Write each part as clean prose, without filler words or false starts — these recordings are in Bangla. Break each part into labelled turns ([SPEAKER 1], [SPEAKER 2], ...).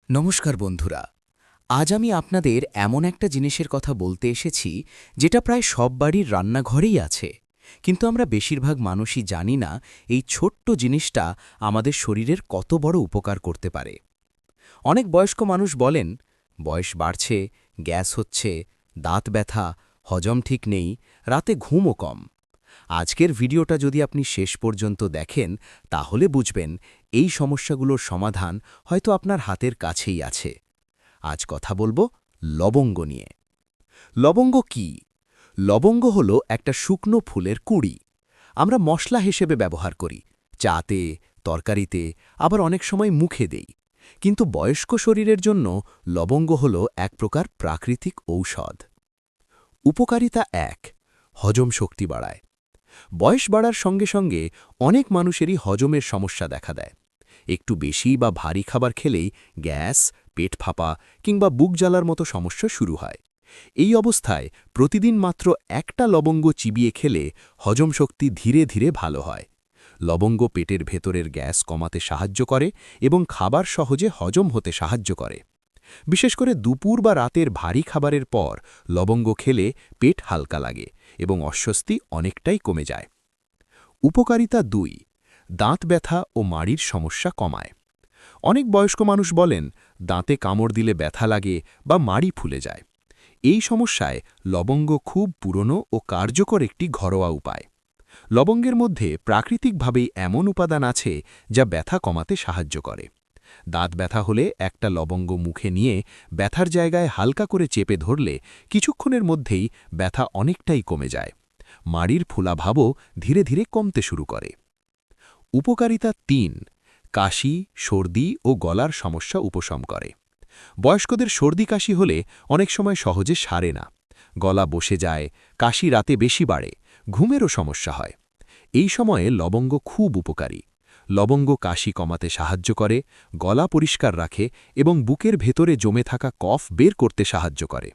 [SPEAKER 1] নমস্কার বন্ধুরা। আজ আমি আপনাদের এমন একটা জিনিসের কথা বলতে এসেছি যেটা প্রায় সব বাড়ির রান্নাঘরেই আছে, কিন্তু আমরা বেশিরভাগ মানুষই জানি না এই ছোট্ট জিনিসটা আমাদের শরীরের কত বড় উপকার করতে পারে। অনেক বয়স্ক মানুষ বলেন, বয়স বাড়ছে, গ্যাস হচ্ছে, দাঁত ব্যথা, হজম ঠিক নেই, রাতে ঘুমও কম। আজকের ভিডিওটা যদি আপনি শেষ পর্যন্ত দেখেন তাহলে বুঝবেন এই সমস্যাগুলোর সমাধান হয়তো আপনার হাতের কাছেই আছে। আজ কথা বলবো লবঙ্গ নিয়ে। লবঙ্গ কি? লবঙ্গ হল একটা শুকনো ফুলের কুঁড়ি। আমরা মশলা হিসেবে ব্যবহার করি, চাতে, তরকারিতে, আবার অনেক সময় মুখে দেই। কিন্তু বয়স্ক শরীরের জন্য লবঙ্গ হল এক প্রকার প্রাকৃতিক ঔষধ। উপকারিতা ১, হজম শক্তি বাড়ায়। বয়স বাড়ার সঙ্গে সঙ্গে অনেক মানুষেরই হজমের সমস্যা দেখা দেয়। একটু বেশি বা ভারী খাবার খেলেই গ্যাস, পেট ফাঁপা কিংবা বুক জ্বালার মতো সমস্যা শুরু হয়। এই অবস্থায় প্রতিদিন মাত্র একটা লবঙ্গ চিবিয়ে খেলে হজম শক্তি ধীরে ধীরে ভালো হয়। লবঙ্গ পেটের ভেতরের গ্যাস কমাতে সাহায্য করে এবং খাবার সহজে হজম হতে সাহায্য করে। বিশেষ করে দুপুর বা রাতের ভারী খাবারের পর লবঙ্গ খেলে পেট হালকা লাগে এবং অস্বস্তি অনেকটাই কমে যায়। উপকারিতা ২, দাঁত ব্যথা ও মাড়ির সমস্যা কমায়। অনেক বয়স্ক মানুষ বলেন দাঁতে কামড় দিলে ব্যথা লাগে বা মাড়ি ফুলে যায়। এই সমস্যায় লবঙ্গ খুব পুরনো ও কার্যকর একটি ঘরোয়া উপায়। লবঙ্গের মধ্যে প্রাকৃতিকভাবেই এমন উপাদান আছে যা ব্যথা কমাতে সাহায্য করে। দাঁত ব্যথা হলে একটা লবঙ্গ মুখে নিয়ে ব্যথার জায়গায় হালকা করে চেপে ধরলে কিছুক্ষণের মধ্যেই ব্যথা অনেকটাই কমে যায়। মাড়ির ফোলাভাবও ধীরে ধীরে কমতে শুরু করে। উপকারিতা ৩, কাশি, সর্দি ও গলার সমস্যা উপশম করে। বয়স্কদের সর্দি কাশি হলে অনেক সময় সহজে সারে না। গলা বসে যায়, কাশি রাতে বেশি বাড়ে, ঘুমেরও সমস্যা হয়। এই সময়ে লবঙ্গ খুব উপকারী। লবঙ্গ কাশি কমাতে সাহায্য করে, গলা পরিষ্কার রাখে এবং বুকের ভেতরে জমে থাকা কফ বের করতে সাহায্য করে।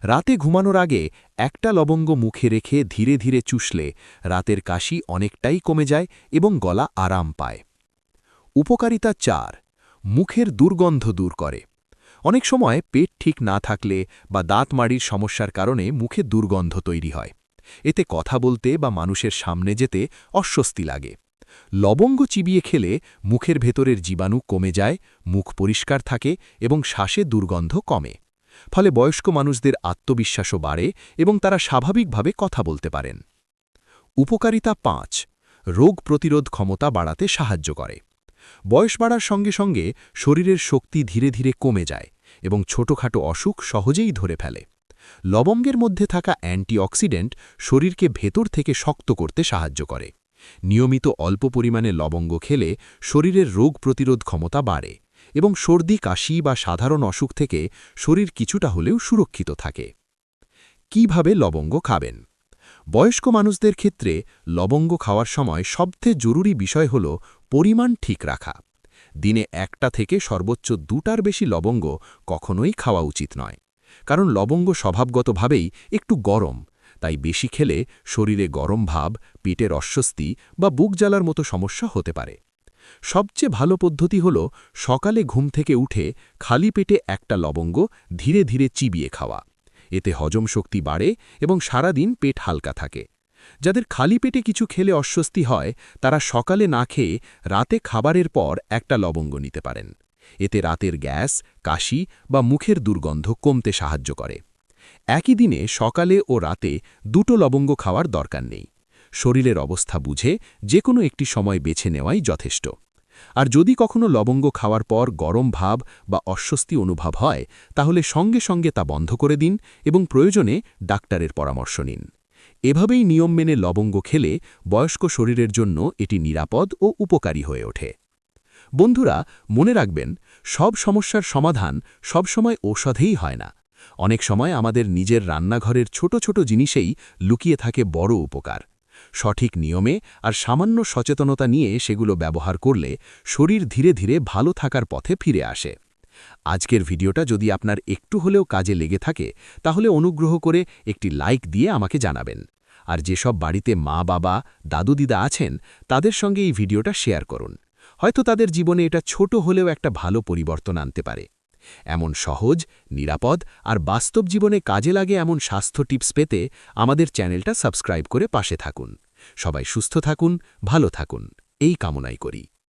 [SPEAKER 1] রাতে ঘুমানোর আগে একটা লবঙ্গ মুখে রেখে ধীরে ধীরে চুষলে রাতের কাশি অনেকটাই কমে যায় এবং গলা আরাম পায়। উপকারিতা ৪, মুখের দুর্গন্ধ দূর করে। অনেক সময় পেট ঠিক না থাকলে বা দাঁত মাড়ির সমস্যার কারণে মুখে দুর্গন্ধ তৈরি হয়। এতে কথা বলতে বা মানুষের সামনে যেতে অস্বস্তি লাগে। লবঙ্গ চিবিয়ে খেলে মুখের ভেতরের জীবাণু কমে যায়, মুখ পরিষ্কার থাকে এবং শ্বাসে দুর্গন্ধ কমে। ফলে বয়স্ক মানুষদের আত্মবিশ্বাসও বাড়ে এবং তারা স্বাভাবিকভাবে কথা বলতে পারেন। উপকারিতা ৫, রোগ প্রতিরোধ ক্ষমতা বাড়াতে সাহায্য করে। বয়স বাড়ার সঙ্গে সঙ্গে শরীরের শক্তি ধীরে ধীরে কমে যায় এবং ছোটখাটো অসুখ সহজেই ধরে ফেলে। লবঙ্গের মধ্যে থাকা অ্যান্টিঅক্সিডেন্ট শরীরকে ভেতর থেকে শক্ত করতে সাহায্য করে। নিয়মিত অল্প পরিমাণে লবঙ্গ খেলে শরীরের রোগ প্রতিরোধ ক্ষমতা বাড়ে এবং সর্দি কাশি বা সাধারণ অসুখ থেকে শরীর কিছুটা হলেও সুরক্ষিত থাকে। কিভাবে লবঙ্গ খাবেন? বয়স্ক মানুষদের ক্ষেত্রে লবঙ্গ খাওয়ার সময় সবচেয়ে জরুরি বিষয় হল পরিমাণ ঠিক রাখা। দিনে ১টা থেকে সর্বোচ্চ ২টার বেশি লবঙ্গ কখনোই খাওয়া উচিত নয়, কারণ লবঙ্গ স্বভাবগতভাবেই একটু গরম, তাই বেশি খেলে শরীরে গরম ভাব, পেটের অস্বস্তি বা বুক জ্বালার মতো সমস্যা হতে পারে। সবচেয়ে ভালো পদ্ধতি হল সকালে ঘুম থেকে উঠে খালি পেটে একটা লবঙ্গ ধীরে ধীরে চিবিয়ে খাওয়া। এতে হজম শক্তি বাড়ে এবং সারাদিন পেট হালকা থাকে। যাদের খালি পেটে কিছু খেলে অস্বস্তি হয় তারা সকালে না খেয়ে রাতে খাবারের পর একটা লবঙ্গ নিতে পারেন। এতে রাতের গ্যাস, কাশি বা মুখের দুর্গন্ধ কমতে সাহায্য করে। একই দিনে সকালে ও রাতে ২টো লবঙ্গ খাওয়ার দরকার নেই। শরীরের অবস্থা বুঝে যে কোনো একটি সময় বেছে নেওয়াই যথেষ্ট। আর যদি কখনো লবঙ্গ খাওয়ার পর গরম ভাব বা অস্বস্তি অনুভব হয় তাহলে সঙ্গে সঙ্গে তা বন্ধ করে দিন এবং প্রয়োজনে ডাক্তারের পরামর্শ নিন। এভাবেই নিয়ম মেনে লবঙ্গ খেলে বয়স্ক শরীরের জন্য এটি নিরাপদ ও উপকারী হয়ে ওঠে। বন্ধুরা, মনে রাখবেন, সব সমস্যার সমাধান সবসময় ঔষধেই হয় না। অনেক সময় আমাদের নিজের রান্নাঘরের ছোট ছোট জিনিসেই লুকিয়ে থাকে বড় উপকার। সঠিক নিয়মে আর সামান্য সচেতনতা নিয়ে সেগুলো ব্যবহার করলে শরীর ধীরে ধীরে ভালো থাকার পথে ফিরে আসে। আজকের ভিডিওটা যদি আপনার একটু হলেও কাজে লেগে থাকে তাহলে অনুগ্রহ করে একটি লাইক দিয়ে আমাকে জানাবেন। আর যেসব বাড়িতে মা বাবা, দাদু দিদা আছেন তাদের সঙ্গে এই ভিডিওটা শেয়ার করুন। হয়তো তাদের জীবনে এটা ছোট হলেও একটা ভালো পরিবর্তন আনতে পারে।
[SPEAKER 2] এমন সহজ, নিরাপদ আর বাস্তব জীবনে কাজে লাগে এমন স্বাস্থ্য টিপস পেতে আমাদের চ্যানেলটা সাবস্ক্রাইব করে পাশে থাকুন। সবাই সুস্থ থাকুন, ভালো থাকুন, এই কামনাই করি।